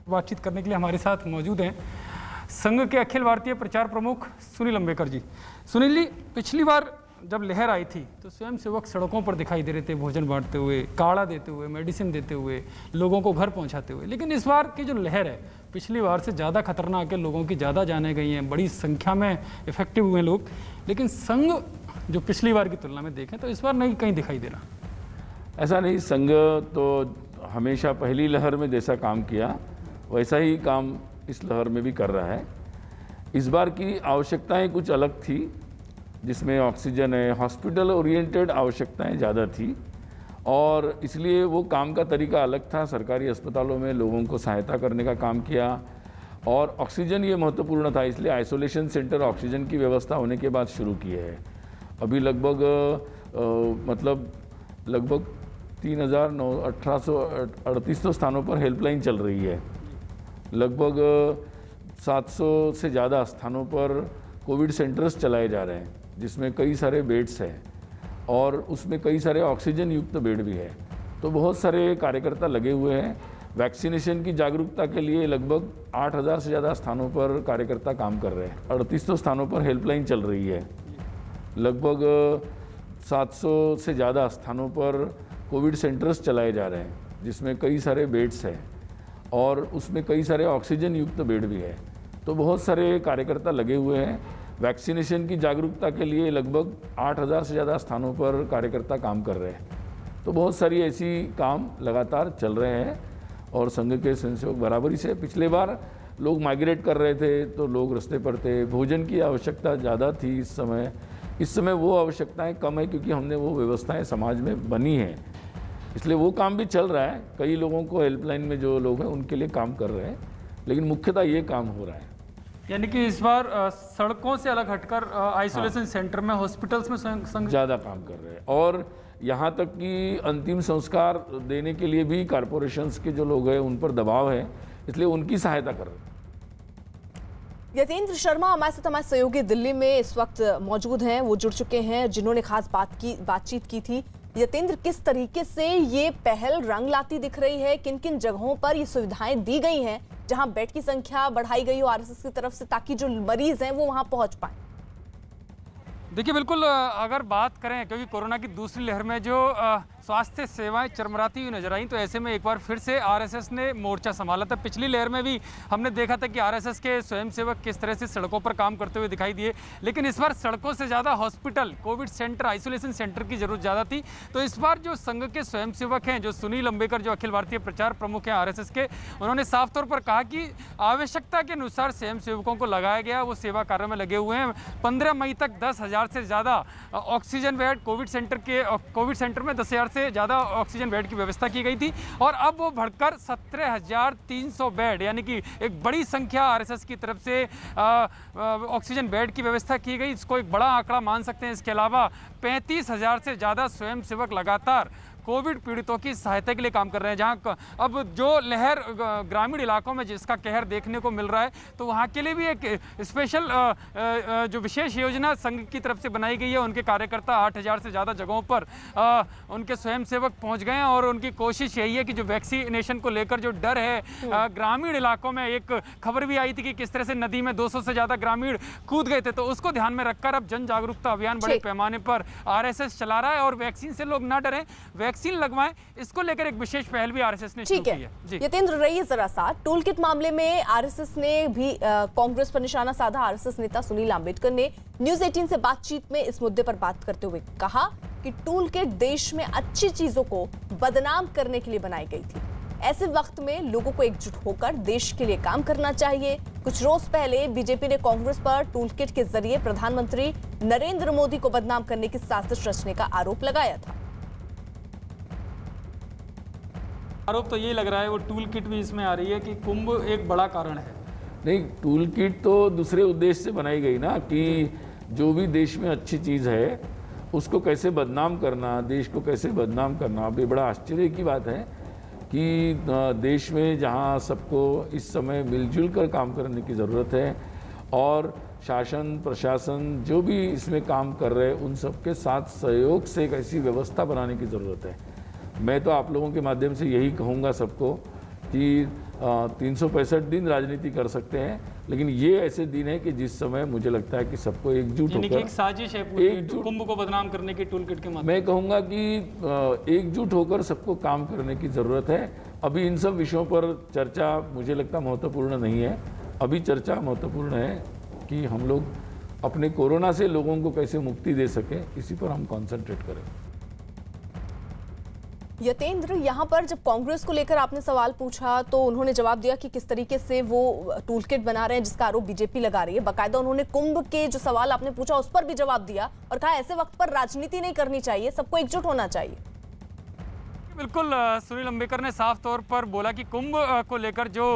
बातचीत करने के लिए हमारे साथ मौजूद हैं संघ के अखिल भारतीय प्रचार प्रमुख सुनील अंबेकर जी। सुनील जी, पिछली बार जब लहर आई थी तो स्वयंसेवक सड़कों पर दिखाई दे रहे थे, भोजन बांटते हुए, काढ़ा देते हुए, मेडिसिन देते हुए, लोगों को घर पहुंचाते हुए। लेकिन इस बार की जो लहर है पिछली बार से ज़्यादा खतरनाक है, लोगों की ज़्यादा जाने गई हैं, बड़ी संख्या में इफेक्टिव हुए लोग। लेकिन संघ जो पिछली बार की तुलना में देखें तो इस बार नहीं कहीं दिखाई दे रहा। ऐसा नहीं, संघ तो हमेशा पहली लहर में जैसा काम किया वैसा ही काम इस लहर में भी कर रहा है। इस बार की आवश्यकताएं कुछ अलग थी, जिसमें ऑक्सीजन है, हॉस्पिटल ओरिएंटेड आवश्यकताएं ज़्यादा थी और इसलिए वो काम का तरीका अलग था। सरकारी अस्पतालों में लोगों को सहायता करने का काम किया और ऑक्सीजन ये महत्वपूर्ण था, इसलिए आइसोलेशन सेंटर ऑक्सीजन की व्यवस्था होने के बाद शुरू किए हैं। अभी लगभग 3,1838 स्थानों पर हेल्पलाइन चल रही है। लगभग 700 से ज़्यादा स्थानों पर कोविड सेंटर्स चलाए जा रहे हैं, जिसमें कई सारे बेड्स हैं और उसमें कई सारे ऑक्सीजन युक्त बेड भी है। तो बहुत सारे कार्यकर्ता लगे हुए हैं। वैक्सीनेशन की जागरूकता के लिए लगभग 8,000 से ज़्यादा स्थानों पर कार्यकर्ता काम कर रहे हैं। 3800 स्थानों पर हेल्पलाइन चल रही है। लगभग 700 से ज़्यादा स्थानों पर कोविड सेंटर्स चलाए जा रहे हैं, जिसमें कई सारे बेड्स हैं और उसमें कई सारे ऑक्सीजन युक्त बेड भी है। तो बहुत सारे कार्यकर्ता लगे हुए हैं। वैक्सीनेशन की जागरूकता के लिए लगभग 8,000 से ज़्यादा स्थानों पर कार्यकर्ता काम कर रहे हैं। तो बहुत सारी ऐसी काम लगातार चल रहे हैं और संघ के स्वयंसेवक बराबरी से। पिछले बार लोग माइग्रेट कर रहे थे तो लोग रास्ते पर थे, भोजन की आवश्यकता ज़्यादा थी। इस समय वो आवश्यकताएं कम है क्योंकि हमने वो व्यवस्थाएं समाज में बनी हैं, इसलिए वो काम भी चल रहा है। कई लोगों को हेल्पलाइन में जो लोग हैं उनके लिए काम कर रहे हैं, लेकिन मुख्यतः ये काम हो रहा है। यानी कि इस बार सड़कों से अलग हटकर आइसोलेशन सेंटर में, हॉस्पिटल्स में संघ ज़्यादा काम कर रहे हैं और यहाँ तक कि अंतिम संस्कार देने के लिए भी कॉरपोरेशंस के जो लोग हैं उन पर दबाव है, इसलिए उनकी सहायता कर रहे हैं। यतेंद्र शर्मा हमारे सहयोगी दिल्ली में इस वक्त मौजूद हैं, वो जुड़ चुके हैं जिन्होंने खास बातचीत की थी। यतेंद्र, किस तरीके से ये पहल रंग लाती दिख रही है? किन किन जगहों पर ये सुविधाएं दी गई हैं जहां बेड की संख्या बढ़ाई गई हो आरएसएस की तरफ से, ताकि जो मरीज हैं वो वहां पहुंच पाए? देखिए, बिल्कुल अगर बात करें, क्योंकि कोरोना की दूसरी लहर में जो स्वास्थ्य सेवाएं चरमराती हुई नजर आई, तो ऐसे में एक बार फिर से आरएसएस ने मोर्चा संभाला था। पिछली लहर में भी हमने देखा था कि आरएसएस के स्वयंसेवक किस तरह से सड़कों पर काम करते हुए दिखाई दिए, लेकिन इस बार सड़कों से ज़्यादा hospital, Covid centre, isolation centre की जरूरत ज़्यादा थी। तो इस बार जो संघ के स्वयंसेवक हैं, जो सुनील अंबेकर, जो अखिल भारतीय प्रचार प्रमुख हैं आरएसएस के, उन्होंने साफ तौर पर कहा कि आवश्यकता के अनुसार स्वयंसेवकों को लगाया गया, वो सेवा कार्य में लगे हुए हैं। 15 मई तक 10,000 से ज़्यादा ऑक्सीजन बेड कोविड सेंटर में 10,000 से ज़्यादा ऑक्सीजन बेड की व्यवस्था की गई थी और अब वो बढ़कर 17,300 बेड, यानी कि एक बड़ी संख्या आरएसएस की तरफ से ऑक्सीजन बेड की व्यवस्था की गई। इसको एक बड़ा आंकड़ा मान सकते हैं। इसके अलावा 35,000 से ज़्यादा स्वयंसेवक लगातार कोविड पीड़ितों की सहायता के लिए काम कर रहे हैं। जहां अब जो लहर ग्रामीण इलाकों में जिसका कहर देखने को मिल रहा है, तो वहां के लिए भी एक स्पेशल जो विशेष योजना संघ की तरफ से बनाई गई है। उनके कार्यकर्ता 8,000 से ज़्यादा जगहों पर उनके स्वयंसेवक पहुंच गए हैं और उनकी कोशिश यही है कि जो वैक्सीनेशन को लेकर जो डर है ग्रामीण इलाकों में, एक खबर भी आई थी कि किस तरह से नदी में 200 से ज़्यादा ग्रामीण कूद गए थे, तो उसको ध्यान में रखकर अब जन जागरूकता अभियान बड़े पैमाने पर आरएसएस चला रहा है और वैक्सीन से लोग ना डरें, वैक्सीन लगवाएं, इसको लेकर एक विशेष पहल भी आरएसएस ने शुरू की है। जी यतेंद्र, रहिए जरा सा। टूल किट मामले में आरएसएस ने भी कांग्रेस पर निशाना साधा। आरएसएस नेता सुनील अंबेडकर ने न्यूज़ 18 से बातचीत में इस मुद्दे पर बात करते हुए कहा कि टूल किट देश में अच्छी चीजों को बदनाम करने के लिए बनाई गई थी। ऐसे वक्त में लोगों को एकजुट होकर देश के लिए काम करना चाहिए। कुछ रोज पहले बीजेपी ने कांग्रेस पर टूल किट के जरिए प्रधानमंत्री नरेंद्र मोदी को बदनाम करने की साजिश रचने का आरोप लगाया था। आरोप तो ये लग रहा है, वो टूल किट भी इसमें आ रही है कि कुंभ एक बड़ा कारण है। नहीं, टूल किट तो दूसरे उद्देश्य से बनाई गई ना, कि जो भी देश में अच्छी चीज़ है उसको कैसे बदनाम करना, देश को कैसे बदनाम करना। अब ये बड़ा आश्चर्य की बात है कि देश में जहाँ सबको इस समय मिलजुल कर काम करने की ज़रूरत है और शासन प्रशासन जो भी इसमें काम कर रहे हैं उन सबके साथ सहयोग से एक ऐसी व्यवस्था बनाने की ज़रूरत है। मैं तो आप लोगों के माध्यम से यही कहूँगा सबको कि 365 दिन राजनीति कर सकते हैं, लेकिन ये ऐसे दिन है कि जिस समय मुझे लगता है कि सबको एकजुट यानी कि एक होकर, साजिश है पूरी कुंभ को बदनाम करने की टूल किट के माध्यम। मैं कहूँगा कि एकजुट होकर सबको काम करने की ज़रूरत है। अभी इन सब विषयों पर चर्चा मुझे लगता महत्वपूर्ण नहीं है। अभी चर्चा महत्वपूर्ण है कि हम लोग अपने कोरोना से लोगों को कैसे मुक्ति दे सकें, इसी पर हम कॉन्सेंट्रेट करें। यतेंद्र, यहाँ पर जब कांग्रेस को लेकर आपने सवाल पूछा तो उन्होंने जवाब दिया कि किस तरीके से वो टूल किट बना रहे हैं, जिसका आरोप बीजेपी लगा रही है। बाकायदा उन्होंने कुंभ के जो सवाल आपने पूछा उस पर भी जवाब दिया और कहा ऐसे वक्त पर राजनीति नहीं करनी चाहिए, सबको एकजुट होना चाहिए। बिल्कुल, सुनील अंबेकर ने साफ तौर पर बोला कि कुंभ को लेकर जो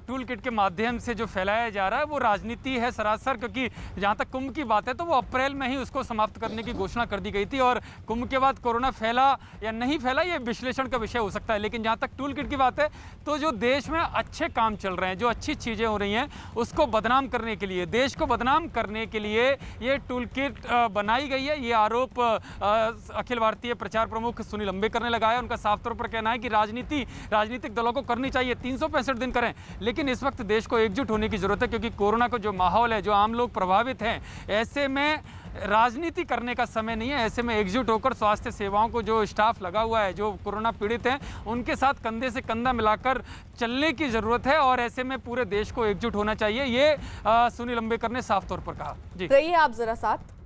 टूल किट के माध्यम से जो फैलाया जा रहा है वो राजनीति है सरासर, क्योंकि जहां तक कुंभ की बात है तो वो अप्रैल में ही उसको समाप्त करने की घोषणा कर दी गई थी और कुंभ के बाद कोरोना फैला या नहीं फैला ये विश्लेषण का विषय हो सकता है। लेकिन जहाँ तक टूल किट की बात है तो जो देश में अच्छे काम चल रहे हैं, जो अच्छी चीज़ें हो रही हैं, उसको बदनाम करने के लिए, देश को बदनाम करने के लिए ये टूल किट बनाई गई है। ये आरोप अखिल भारतीय प्रचार प्रमुख सुनील अंबेकर ने लगाया। उनका साफ तौर पर कहना है कि राजनीतिक दलों को करनी चाहिए, 365 दिन करें, लेकिन इस वक्त देश को एकजुट होने की जरूरत है, क्योंकि कोरोना का जो माहौल है, जो आम लोग प्रभावित हैं, ऐसे में राजनीति करने का समय नहीं है। ऐसे में एकजुट होकर स्वास्थ्य सेवाओं को जो स्टाफ लगा हुआ है, जो कोरोना पीड़ित हैं, उनके साथ कंधे से कंधा मिलाकर चलने की जरूरत है और ऐसे में पूरे देश को एकजुट होना चाहिए। ये सुनील अंबेकर ने साफ तौर पर कहा। जी रहिए आप जरा साथ।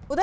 उधर